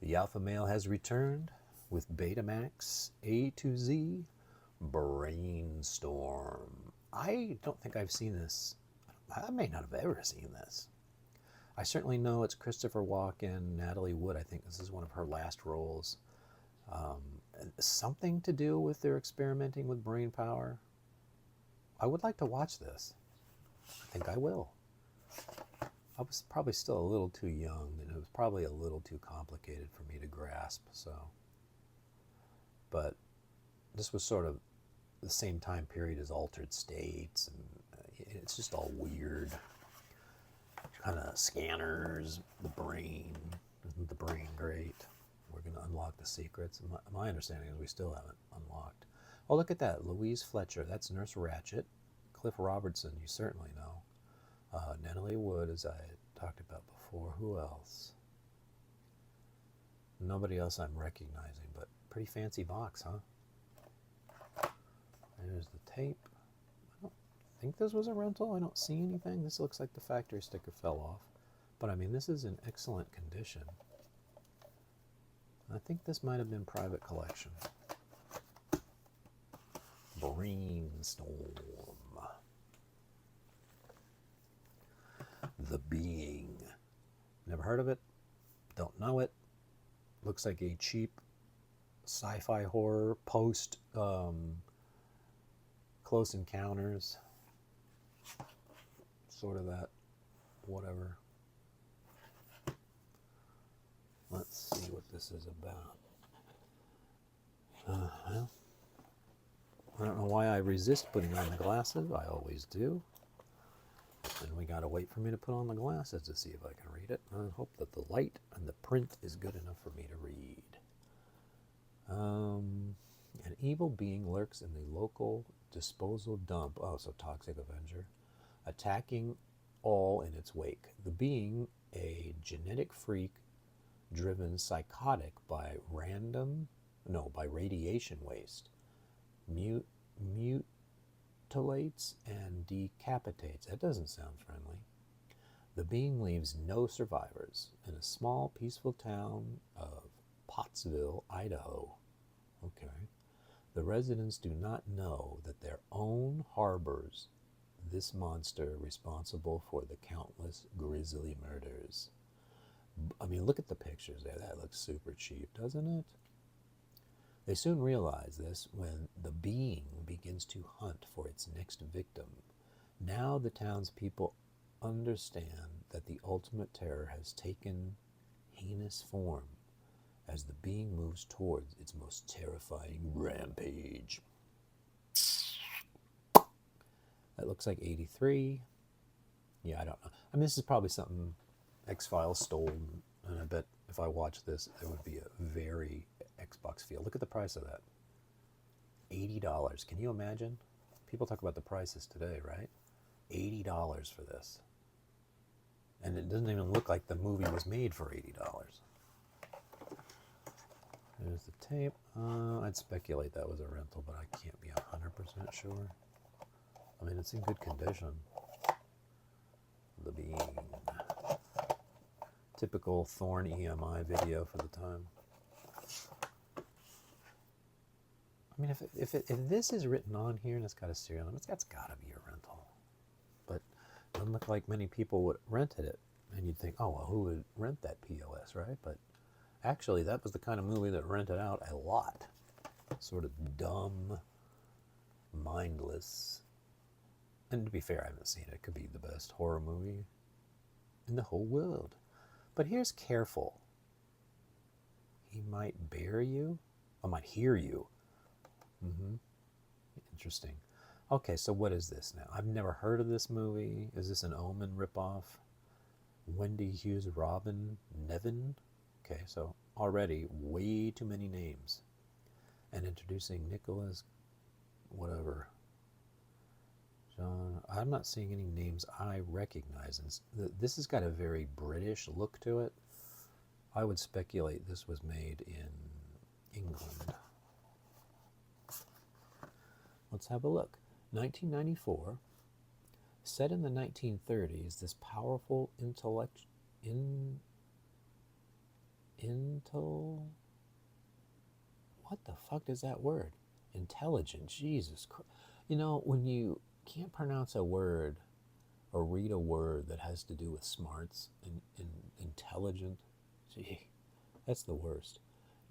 The alpha male has returned with Betamax A to Z Brainstorm. I don't think I've seen this. I may not have ever seen this. I certainly know it's Christopher Walken, Natalie Wood. I think this is one of her last roles. Um, Something to do with their experimenting with brain power. I would like to watch this. I think I will. I was probably still a little too young, and it was probably a little too complicated for me to grasp. But this was sort of the same time period as Altered States, and it's just all weird. Kind of scanners, the brain. Isn't the brain great? We're going to unlock the secrets. My understanding is we still haven't unlocked. Oh, look at that. Louise Fletcher. That's Nurse Ratched. Cliff Robertson, you certainly know. Natalie Wood, as I talked about before. Who else? Nobody else I'm recognizing, but pretty fancy box, huh? There's the tape. I don't think this was a rental. I don't see anything. This looks like the factory sticker fell off. But I mean, this is in excellent condition. I think this might have been private collection. Brainstorm. The Being. Never heard of it. Don't know it. Looks like a cheap sci-fi horror post Close Encounters. Sort of that. Whatever. Let's see what this is about. Well, I don't know why I resist putting on the glasses. I always do. And we gotta wait for me to put on the glasses to see if I can read it. I hope that the light and the print is good enough for me to read. An evil being lurks in the local disposal dump. Oh, so Toxic Avenger. Attacking all in its wake. The being, a genetic freak driven psychotic by radiation waste, mutilates and decapitates. That doesn't sound friendly. The being leaves no survivors in a small, peaceful town of Pottsville, Idaho. Okay. The residents do not know that their own harbors this monster responsible for the countless grisly murders. I mean, look at the pictures there. That looks super cheap, doesn't it? They soon realize this when the being begins to hunt for its next victim. Now the townspeople understand that the ultimate terror has taken heinous form as the being moves towards its most terrifying rampage. That looks like 83. Yeah, I don't know. I mean, this is probably something X-Files stole, and I bet if I watched this, it would be a very Xbox feel. Look at the price of that. $80. Can you imagine? People talk about the prices today, right? $80 for this. And it doesn't even look like the movie was made for $80. There's the tape. I'd speculate that was a rental, but I can't be 100% sure. I mean, it's in good condition. The Being. Typical Thorn EMI video for the time. I mean, if this is written on here and it's got a serial number, that's got to be a rental. But it doesn't look like many people would rented it. And you'd think, oh, well, who would rent that POS, right? But actually, that was the kind of movie that rented out a lot. Sort of dumb, mindless. And to be fair, I haven't seen it. It could be the best horror movie in the whole world. But here's careful. He might bear you. I might hear you. Interesting. Okay, so what is this now? I've never heard of this movie. Is this an Omen ripoff? Wendy Hughes Robin Nevin? Okay, so already way too many names. And introducing Nicholas, whatever. John, I'm not seeing any names I recognize. This has got a very British look to it. I would speculate this was made in England. Let's have a look. 1994. Set in the 1930s, this powerful Intel. What the fuck is that word? Intelligent. Jesus Christ. You know, when you can't pronounce a word or read a word that has to do with smarts and intelligent, gee, that's the worst.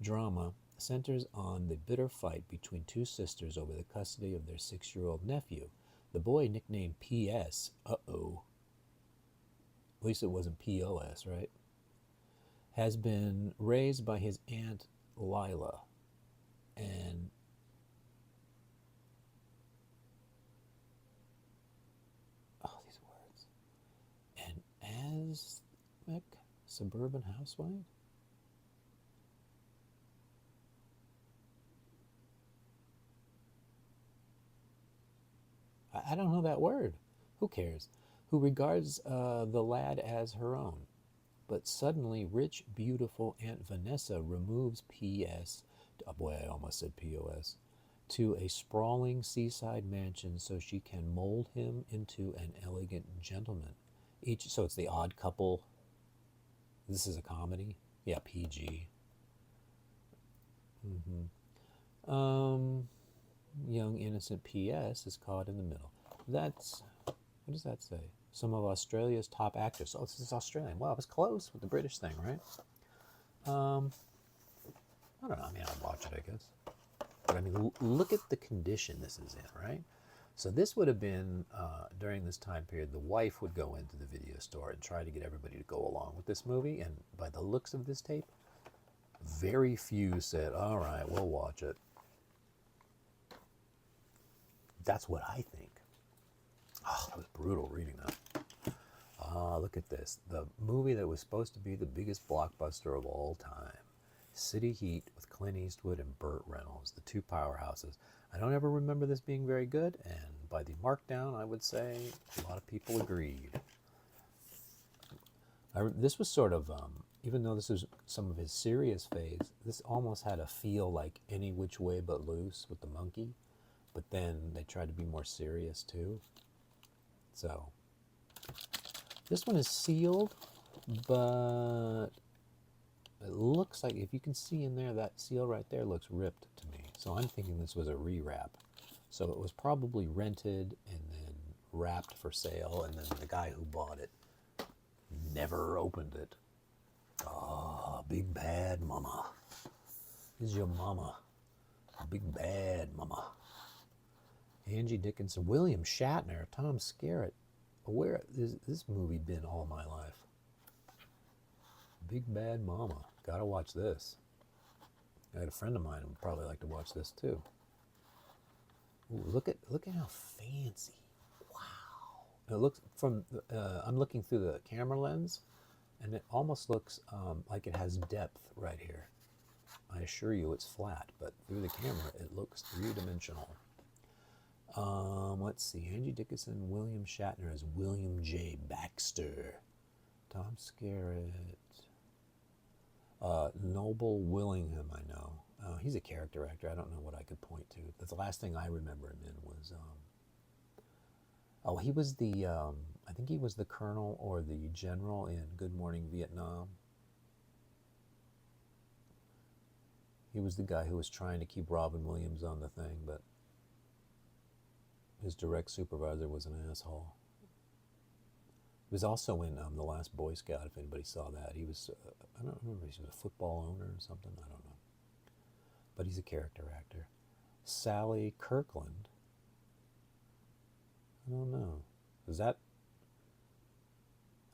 Drama centers on the bitter fight between two sisters over the custody of their 6-year-old nephew. The boy, nicknamed P.S., uh-oh, at least it wasn't P.O.S., right? Has been raised by his aunt Lila. And oh, these words. An asthmatic suburban housewife? I don't know that word. Who cares? Who regards the lad as her own. But suddenly, rich, beautiful Aunt Vanessa removes P.S. Oh boy, I almost said P.O.S. to a sprawling seaside mansion so she can mold him into an elegant gentleman. So it's the Odd Couple. This is a comedy. Yeah, PG. Um, young innocent P.S. is caught in the middle. That's, what does that say? Some of Australia's top actors. Oh, this is Australian. Wow, I was close with the British thing, right? I don't know. I mean, I'd watch it, I guess. But I mean, look at the condition this is in, right? So this would have been, during this time period, the wife would go into the video store and try to get everybody to go along with this movie. And by the looks of this tape, very few said, all right, we'll watch it. That's what I think. Oh, that was brutal reading that. Ah, look at this. The movie that was supposed to be the biggest blockbuster of all time. City Heat with Clint Eastwood and Burt Reynolds, the two powerhouses. I don't ever remember this being very good, and by the markdown, I would say a lot of people agreed. This was sort of, even though this was some of his serious phase, this almost had a feel like Any Which Way But Loose with the monkey, but then they tried to be more serious too. So, this one is sealed, but it looks like, if you can see in there, that seal right there looks ripped to me. So I'm thinking this was a rewrap. So it was probably rented and then wrapped for sale, and then the guy who bought it never opened it. Oh, big bad mama. This is your mama. Big bad mama. Angie Dickinson, William Shatner, Tom Skerritt. Where has this movie been all my life? Big Bad Mama. Gotta watch this. I had a friend of mine who would probably like to watch this too. Ooh, look at how fancy. Wow. It looks from I'm looking through the camera lens, and it almost looks like it has depth right here. I assure you it's flat, but through the camera it looks three-dimensional. Let's see. Angie Dickinson, William Shatner as William J. Baxter. Tom Skerritt. Noble Willingham, I know. He's a character actor. I don't know what I could point to. That's the last thing I remember him in was... he was the... I think he was the colonel or the general in Good Morning Vietnam. He was the guy who was trying to keep Robin Williams on the thing, but his direct supervisor was an asshole. He was also in The Last Boy Scout, if anybody saw that. He was, I don't remember, he was a football owner or something, I don't know. But he's a character actor. Sally Kirkland. I don't know. Was that,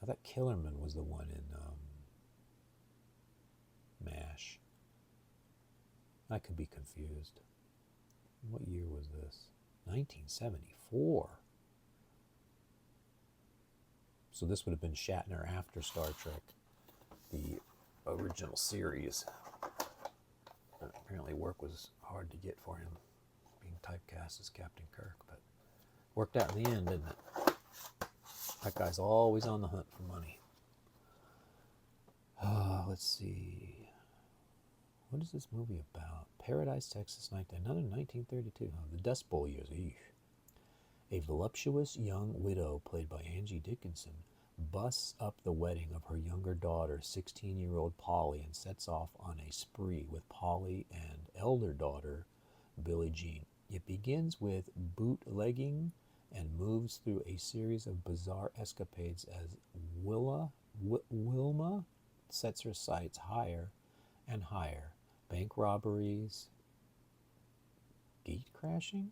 I thought Killerman was the one in MASH. I could be confused. What year was this? 1974. So this would have been Shatner after Star Trek, the original series. Apparently work was hard to get for him, being typecast as Captain Kirk, but worked out in the end, didn't it? That guy's always on the hunt for money. Let's see. What is this movie about? Paradise, Texas, 1932. Oh, the Dust Bowl years. Eesh. A voluptuous young widow, played by Angie Dickinson, busts up the wedding of her younger daughter, 16-year-old Polly, and sets off on a spree with Polly and elder daughter, Billie Jean. It begins with bootlegging and moves through a series of bizarre escapades as Wilma sets her sights higher and higher. Bank robberies, gate crashing,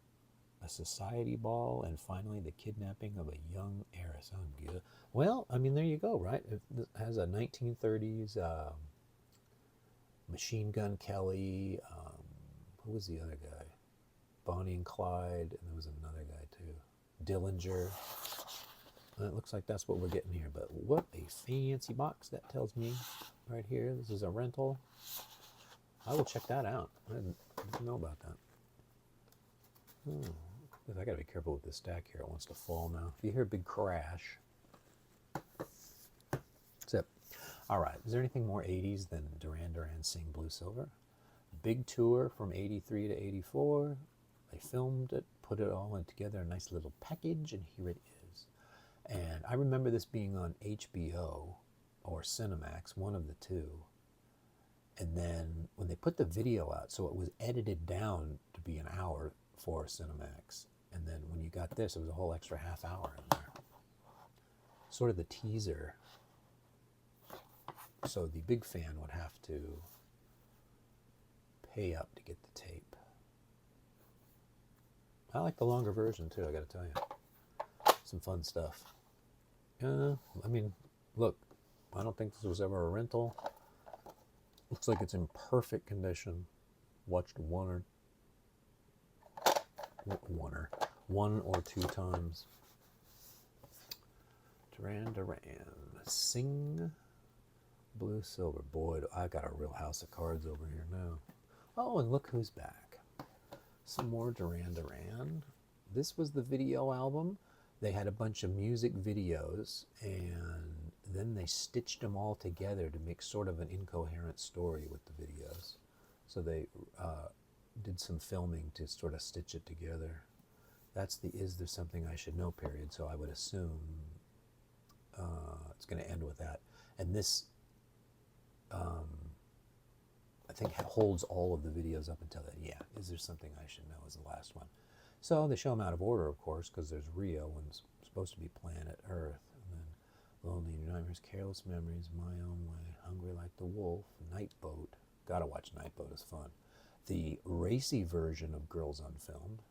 a society ball, and finally the kidnapping of a young heiress. Oh, good. Well, I mean, there you go, right? It has a 1930s Machine Gun Kelly. Who was the other guy? Bonnie and Clyde, and there was another guy too. Dillinger. It looks like that's what we're getting here, but what a fancy box that tells me right here. This is a rental. I will check that out. I didn't know about that. I gotta be careful with this stack here. It wants to fall now. If you hear a big crash, that's it. All right, is there anything more 80s than Duran Duran Sing Blue Silver? Big tour from 83 to 84. They filmed it, put it all in together, a nice little package, and here it is. And I remember this being on HBO or Cinemax, one of the two. And then when they put the video out, so it was edited down to be an hour for Cinemax. And then when you got this, it was a whole extra half hour in there. Sort of the teaser. So the big fan would have to pay up to get the tape. I like the longer version too, I gotta tell you. Some fun stuff. I mean, look, I don't think this was ever a rental. Looks like it's in perfect condition. Watched one or two times. Duran Duran, Sing Blue Silver. Boy, I got a real house of cards over here now. Oh, and look who's back. Some more Duran Duran. This was the video album. They had a bunch of music videos, and then they stitched them all together to make sort of an incoherent story with the videos. So they did some filming to sort of stitch it together. That's the Is There Something I Should Know period, so I would assume it's going to end with that. And this, I think, holds all of the videos up until then. Yeah, Is There Something I Should Know is the last one. So they show them out of order, of course, because there's Rio, and it's supposed to be Planet Earth. And then Lonely in Your Nightmares, Careless Memories, My Own Way, Hungry Like the Wolf, Night Boat. Gotta watch Night Boat, it's fun. The racy version of Girls Unfilmed,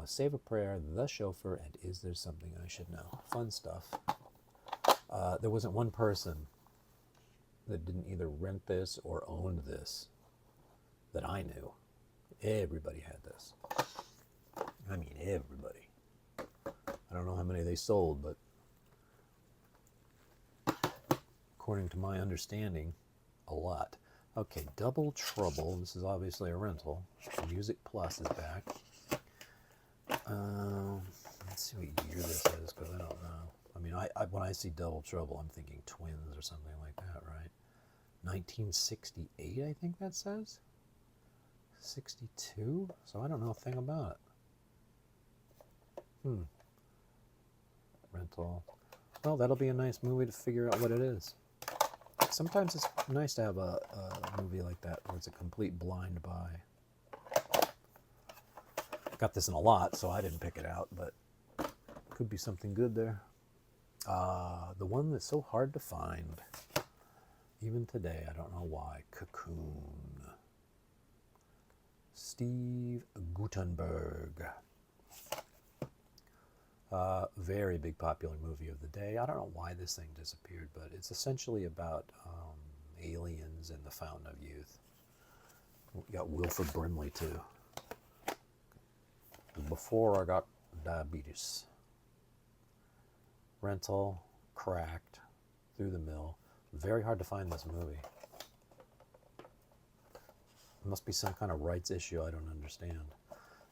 Save a Prayer, The Chauffeur, and Is There Something I Should Know? Fun stuff. There wasn't one person that didn't either rent this or owned this that I knew. Everybody had this. I mean, everybody. I don't know how many they sold, but according to my understanding, a lot. Okay, Double Trouble. This is obviously a rental. Music Plus is back. Let's see what year this is, because I don't know. I mean, when I see Double Trouble, I'm thinking Twins or something like that, right? 1968, I think that says. 62? So I don't know a thing about it. Rental. Well, that'll be a nice movie to figure out what it is. Sometimes it's nice to have a movie like that where it's a complete blind buy. Got this in a lot, so I didn't pick it out, but could be something good there. The one that's so hard to find, even today, I don't know why. Cocoon. Steve Guttenberg. Very big popular movie of the day. I don't know why this thing disappeared, but it's essentially about aliens and the Fountain of Youth. We got Wilford Brimley too. Before I got diabetes. Rental, cracked, through the mill. Very hard to find this movie. It must be some kind of rights issue I don't understand.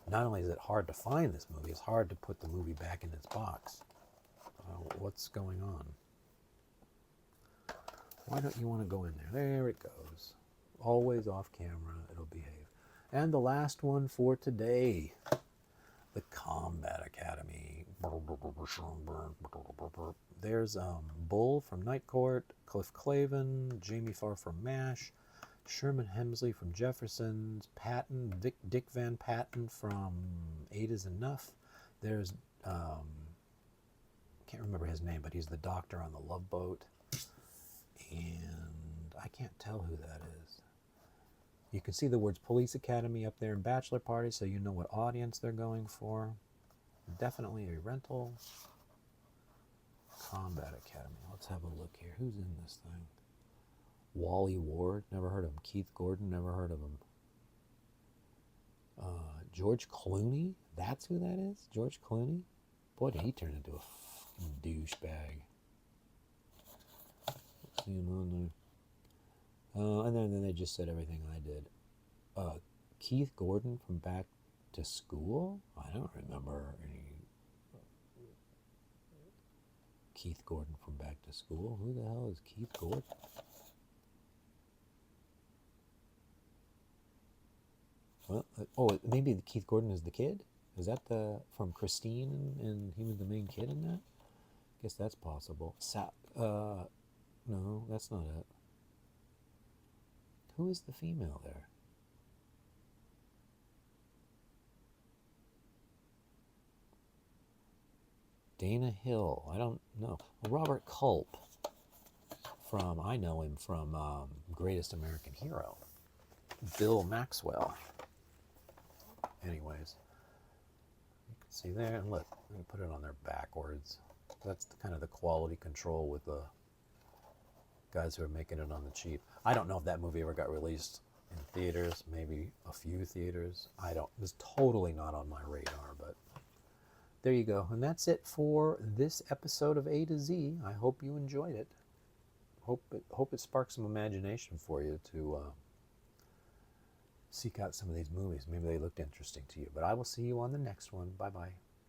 Not only is it hard to find this movie, it's hard to put the movie back in its box. What's going on? Why don't you want to go in there? There it goes. Always off camera, it'll behave. And the last one for today, the Combat Academy. there's Bull from Night Court, Cliff Clavin, Jamie Farr from MASH, Sherman Hemsley from Jeffersons, Dick Van Patten from Eight is Enough. There's, can't remember his name, but he's the doctor on the Love Boat. And I can't tell who that is. You can see the words Police Academy up there in Bachelor Party, so you know what audience they're going for. Definitely a rental. Combat Academy. Let's have a look here. Who's in this thing? Wally Ward, never heard of him. Keith Gordon, never heard of him. George Clooney, that's who that is? George Clooney? Boy, did he turn into a douchebag. See him on there. And then they just said everything I did. Keith Gordon from Back to School? I don't remember any Keith Gordon from Back to School. Who the hell is Keith Gordon? Well, oh, maybe Keith Gordon is the kid? Is that from Christine and he was the main kid in that? Guess that's possible. No, that's not it. Who is the female there? Dana Hill. I don't know. Robert Culp. I know him from Greatest American Hero. Bill Maxwell. Anyways, you can see there, and look, I'm going to put it on there backwards. That's kind of the quality control with the guys who are making it on the cheap. I don't know if that movie ever got released in theaters, maybe a few theaters. It was totally not on my radar, but there you go. And that's it for this episode of A to Z. I hope you enjoyed it. Hope it sparked some imagination for you to seek out some of these movies. Maybe they looked interesting to you. But I will see you on the next one. Bye-bye.